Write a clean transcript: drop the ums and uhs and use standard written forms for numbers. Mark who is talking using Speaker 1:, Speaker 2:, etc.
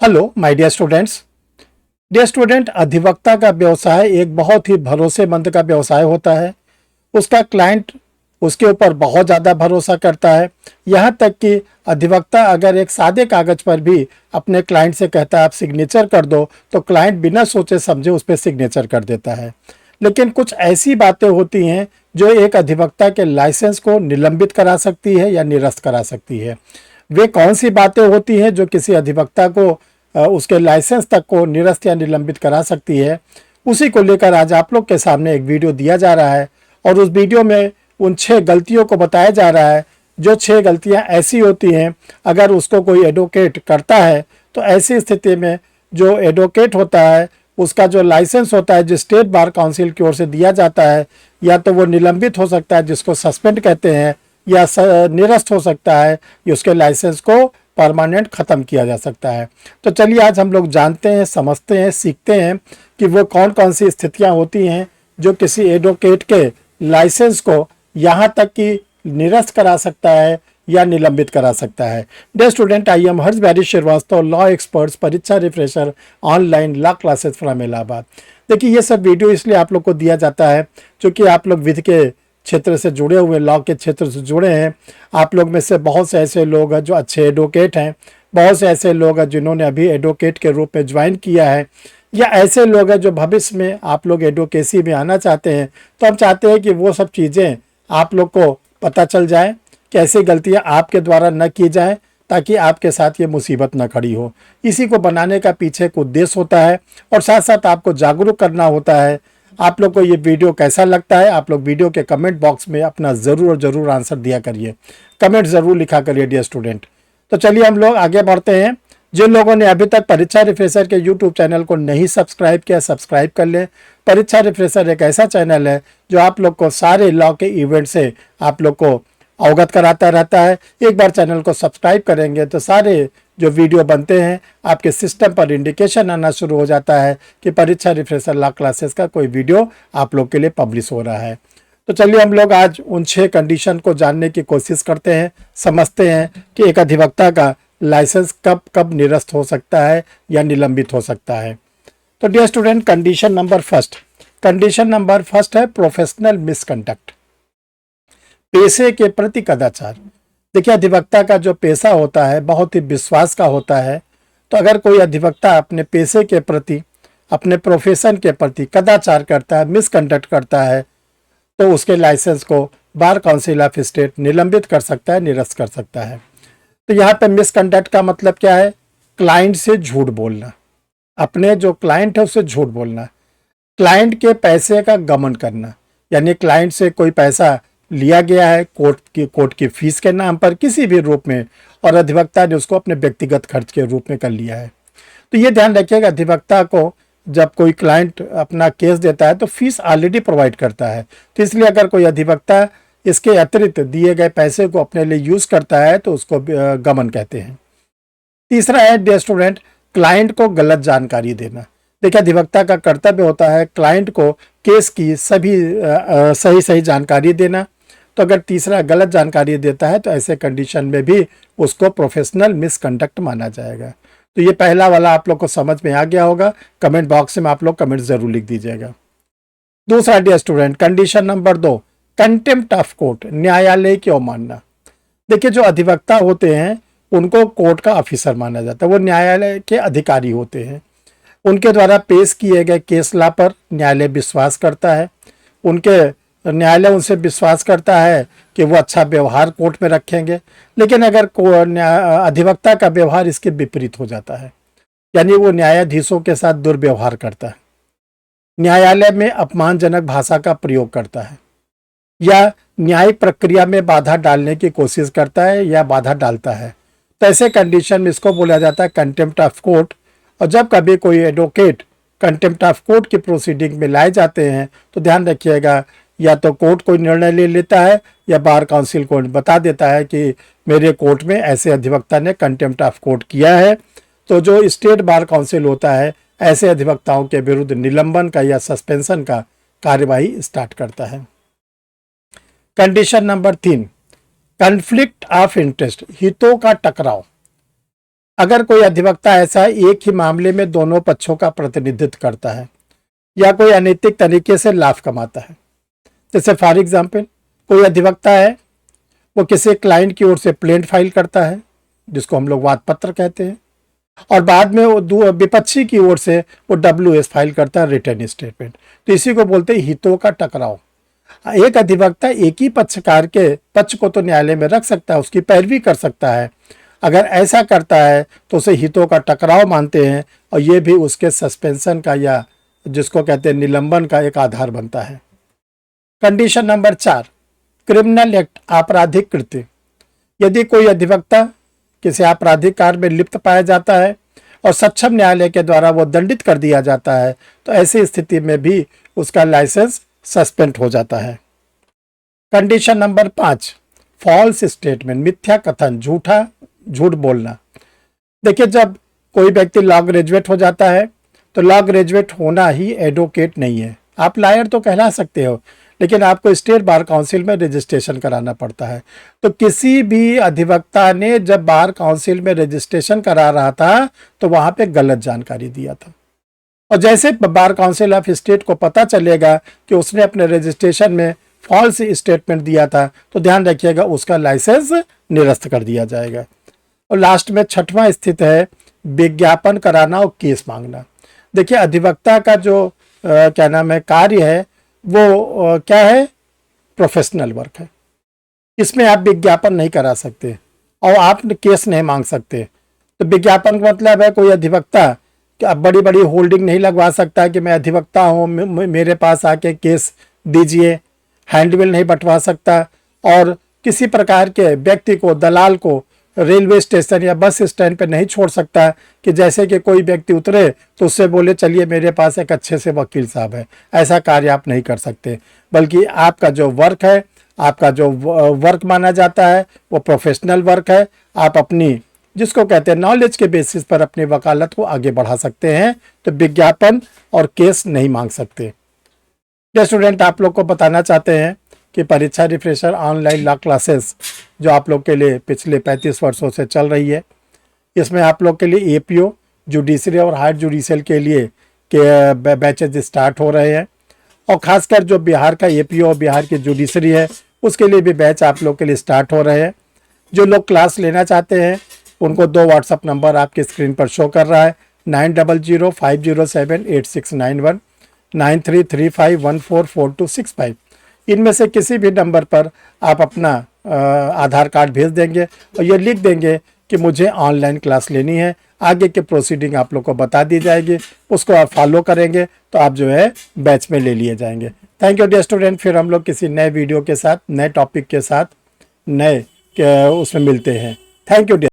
Speaker 1: Hello my dear students. Dear student, अधिवक्ता का व्यवसाय एक बहुत ही भरोसेमंद का व्यवसाय होता है। उसका क्लाइंट उसके ऊपर बहुत ज़्यादा भरोसा करता है। यहाँ तक कि अधिवक्ता अगर एक सादे कागज पर भी अपने क्लाइंट से कहता है आप सिग्नेचर कर दो, तो क्लाइंट बिना सोचे समझे उस पर सिग्नेचर कर देता है। लेकिन कुछ ऐसी बातें होती हैं जो एक अधिवक्ता के लाइसेंस को निलंबित करा सकती है या निरस्त करा सकती है। वे कौन सी बातें होती हैं जो किसी अधिवक्ता को उसके लाइसेंस तक को निरस्त या निलंबित करा सकती है, उसी को लेकर आज आप लोग के सामने एक वीडियो दिया जा रहा है। और उस वीडियो में उन 6 गलतियों को बताया जा रहा है। जो 6 गलतियां ऐसी होती हैं, अगर उसको कोई एडवोकेट करता है तो ऐसी स्थिति में जो एडवोकेट होता है उसका जो लाइसेंस होता है जो स्टेट बार काउंसिल की ओर से दिया जाता है, या तो वो निलंबित हो सकता है जिसको सस्पेंड कहते हैं, या निरस्त हो सकता है, या उसके लाइसेंस को परमानेंट ख़त्म किया जा सकता है। तो चलिए आज हम लोग जानते हैं, समझते हैं, सीखते हैं कि वो कौन कौन सी स्थितियां होती हैं जो किसी एडवोकेट के लाइसेंस को यहाँ तक कि निरस्त करा सकता है या निलंबित करा सकता है। Dear student, I am Harsh Bairi Srivastava, law experts, परीक्षा refresher, online law classes from Allahabad. देखिए, ये सब वीडियो इसलिए आप लोग को दिया जाता है क्योंकि आप लोग विधि के क्षेत्र से जुड़े हुए, लॉ के क्षेत्र से जुड़े हैं। आप लोग में से बहुत से ऐसे लोग हैं जो अच्छे एडवोकेट हैं, बहुत से ऐसे लोग हैं जिन्होंने अभी एडवोकेट के रूप में ज्वाइन किया है, या ऐसे लोग हैं जो भविष्य में आप लोग एडवोकेसी में आना चाहते हैं। तो हम चाहते हैं कि वो सब चीज़ें आप लोग को पता चल जाए कि ऐसी गलतियां आपके द्वारा न की जाए, ताकि आपके साथ ये मुसीबत न खड़ी हो। इसी को बनाने का पीछे एक उद्देश्य होता है और साथ साथ आपको जागरूक करना होता है। आप लोग को ये वीडियो कैसा लगता है, आप लोग वीडियो के कमेंट बॉक्स में अपना ज़रूर आंसर दिया करिए, कमेंट ज़रूर लिखा करिए डियर स्टूडेंट। तो चलिए हम लोग आगे बढ़ते हैं। जिन लोगों ने अभी तक परीक्षा रिफ्रेशर के यूट्यूब चैनल को नहीं सब्सक्राइब किया, सब्सक्राइब कर लें। परीक्षा रिफ्रेशर एक ऐसा चैनल है जो आप लोग को सारे लॉ के इवेंट से आप लोग को अवगत कराता रहता है। एक बार चैनल को सब्सक्राइब करेंगे तो सारे जो वीडियो बनते हैं आपके सिस्टम पर इंडिकेशन आना शुरू हो जाता है कि परीक्षा रिफ्रेशर लॉ क्लासेस का कोई वीडियो आप लोग के लिए पब्लिश हो रहा है। तो चलिए हम लोग आज उन 6 कंडीशन को जानने की कोशिश करते हैं, समझते हैं कि एक अधिवक्ता का लाइसेंस कब कब निरस्त हो सकता है या निलंबित हो सकता है। तो dear student, condition number first है प्रोफेशनल मिसकंडक्ट, पेशे के प्रति कदाचार। देखिए, अधिवक्ता का जो पेशा होता है बहुत ही विश्वास का होता है। तो अगर कोई अधिवक्ता अपने पेशे के प्रति, अपने प्रोफेशन के प्रति कदाचार करता है, मिसकंडक्ट करता है, तो उसके लाइसेंस को बार काउंसिल ऑफ स्टेट निलंबित कर सकता है, निरस्त कर सकता है। तो यहाँ पे मिसकंडक्ट का मतलब क्या है? क्लाइंट से झूठ बोलना, अपने जो क्लाइंट है उससे झूठ बोलना, क्लाइंट के पैसे का गमन करना। यानी क्लाइंट से कोई पैसा लिया गया है कोर्ट की फीस के नाम पर किसी भी रूप में, और अधिवक्ता ने उसको अपने व्यक्तिगत खर्च के रूप में कर लिया है। तो ये ध्यान रखिएगा, अधिवक्ता को जब कोई क्लाइंट अपना केस देता है तो फीस ऑलरेडी प्रोवाइड करता है। तो इसलिए अगर कोई अधिवक्ता इसके अतिरिक्त दिए गए पैसे को अपने लिए यूज करता है तो उसको गमन कहते हैं। तीसरा है डियर स्टूडेंट, क्लाइंट को गलत जानकारी देना। देखिए, अधिवक्ता का कर्तव्य होता है क्लाइंट को केस की सभी सही जानकारी देना। तो अगर तीसरा गलत जानकारी देता है तो ऐसे कंडीशन में भी उसको प्रोफेशनल मिसकंडक्ट माना जाएगा। तो ये पहला वाला आप लोग को समझ में आ गया होगा। कमेंट बॉक्स में आप लोग कमेंट जरूर लिख दीजिएगा। दूसरा dear student, condition number 2, contempt of court, न्यायालय की अवमानना। देखिए, जो अधिवक्ता होते हैं उनको कोर्ट का ऑफिसर माना जाता है, वो न्यायालय के अधिकारी होते हैं। उनके द्वारा पेश किए गए केस ला पर न्यायालय विश्वास करता है। न्यायालय उनसे विश्वास करता है कि वो अच्छा व्यवहार कोर्ट में रखेंगे। लेकिन अगर अधिवक्ता का व्यवहार इसके विपरीत हो जाता है, यानी वो न्यायाधीशों के साथ दुर्व्यवहार करता है, न्यायालय में अपमानजनक भाषा का प्रयोग करता है, या न्यायिक प्रक्रिया में बाधा डालने की कोशिश करता है या बाधा डालता है, तो ऐसे कंडीशन में इसको बोला जाता है कंटेम्प्ट ऑफ कोर्ट। और जब कभी कोई एडवोकेट कंटेम्प्ट ऑफ कोर्ट की प्रोसीडिंग में लाए जाते हैं तो ध्यान रखिएगा, या तो कोर्ट कोई निर्णय ले लेता है या बार काउंसिल को बता देता है कि मेरे कोर्ट में ऐसे अधिवक्ता ने कंटेम्प्ट ऑफ कोर्ट किया है। तो जो स्टेट बार काउंसिल होता है ऐसे अधिवक्ताओं के विरुद्ध निलंबन का या सस्पेंशन का कार्यवाही स्टार्ट करता है। Condition number 3, conflict of interest, हितों का टकराव। अगर कोई अधिवक्ता ऐसा एक ही मामले में दोनों पक्षों का प्रतिनिधित्व करता है या कोई अनैतिक तरीके से लाभ कमाता है, जैसे फॉर एग्जाम्पल कोई अधिवक्ता है, वो किसी क्लाइंट की ओर से प्लेंट फाइल करता है जिसको हम लोग वाद पत्र कहते हैं, और बाद में वो विपक्षी की ओर से वो WS फाइल करता है, रिटर्न स्टेटमेंट। तो इसी को बोलते हैं हितों का टकराव। एक अधिवक्ता एक ही पक्षकार के पक्ष को तो न्यायालय में रख सकता है, उसकी पैरवी कर सकता है। अगर ऐसा करता है तो उसे हितों का टकराव मानते हैं और ये भी उसके सस्पेंशन का या जिसको कहते हैं निलंबन का एक आधार बनता है। कंडीशन नंबर 4, क्रिमिनल एक्ट, आपराधिक कृत्य। यदि कोई अधिवक्ता किसी आपराधिक कार्य में लिप्त पाया जाता है और सक्षम न्यायालय के द्वारा वो दंडित कर दिया जाता है तो ऐसी स्थिति में भी उसका लाइसेंस सस्पेंड हो जाता है। कंडीशन नंबर 5, फॉल्स स्टेटमेंट, मिथ्या कथन, झूठ बोलना। देखिए, जब कोई व्यक्ति लॉ ग्रेजुएट हो जाता है तो लॉ ग्रेजुएट होना ही एडवोकेट नहीं है। आप लायर तो कहला सकते हो, लेकिन आपको स्टेट बार काउंसिल में रजिस्ट्रेशन कराना पड़ता है। तो किसी भी अधिवक्ता ने जब बार काउंसिल में रजिस्ट्रेशन करा रहा था तो वहां पे गलत जानकारी दिया था, और जैसे बार काउंसिल ऑफ स्टेट को पता चलेगा कि उसने अपने रजिस्ट्रेशन में फॉल्स स्टेटमेंट दिया था तो ध्यान रखिएगा उसका लाइसेंस निरस्त कर दिया जाएगा। और लास्ट में 6वां स्थित है विज्ञापन कराना और केस मांगना। देखिए, अधिवक्ता का जो क्या नाम है कार्य है वो क्या है, प्रोफेशनल वर्क है। इसमें आप विज्ञापन नहीं करा सकते और आप केस नहीं मांग सकते। तो विज्ञापन का मतलब है कोई अधिवक्ता क्या बड़ी बड़ी होल्डिंग नहीं लगवा सकता कि मैं अधिवक्ता हूँ, मेरे पास आके केस दीजिए, हैंडबिल नहीं बंटवा सकता, और किसी प्रकार के व्यक्ति को, दलाल को रेलवे स्टेशन या बस स्टैंड पे नहीं छोड़ सकता कि जैसे कि कोई व्यक्ति उतरे तो उससे बोले चलिए मेरे पास एक अच्छे से वकील साहब है। ऐसा कार्य आप नहीं कर सकते, बल्कि आपका जो वर्क है, आपका जो वर्क माना जाता है वो प्रोफेशनल वर्क है। आप अपनी जिसको कहते हैं नॉलेज के बेसिस पर अपनी वकालत को आगे बढ़ा सकते हैं, तो विज्ञापन और केस नहीं मांग सकते। ये स्टूडेंट आप लोग को बताना चाहते हैं कि परीक्षा रिफ्रेशर ऑनलाइन लॉ क्लासेस जो आप लोग के लिए पिछले 35 वर्षों से चल रही है, इसमें आप लोग के लिए APO, जुडिशरी और हायर जुडिशियल के लिए के बैचेज स्टार्ट हो रहे हैं, और ख़ासकर जो बिहार का APO और बिहार की जुडिशरी है उसके लिए भी बैच आप लोग के लिए स्टार्ट हो रहे हैं। जो लोग क्लास लेना चाहते हैं उनको 2 व्हाट्सअप नंबर आपके स्क्रीन पर शो कर रहा है, 9005078691, 9335144265। इनमें से किसी भी नंबर पर आप अपना आधार कार्ड भेज देंगे और ये लिख देंगे कि मुझे ऑनलाइन क्लास लेनी है। आगे के प्रोसीडिंग आप लोग को बता दी जाएगी, उसको आप फॉलो करेंगे तो आप जो है बैच में ले लिए जाएंगे। Thank you dear student. फिर हम लोग किसी नए वीडियो के साथ, नए टॉपिक के साथ, नए उसमें मिलते हैं। Thank you dear.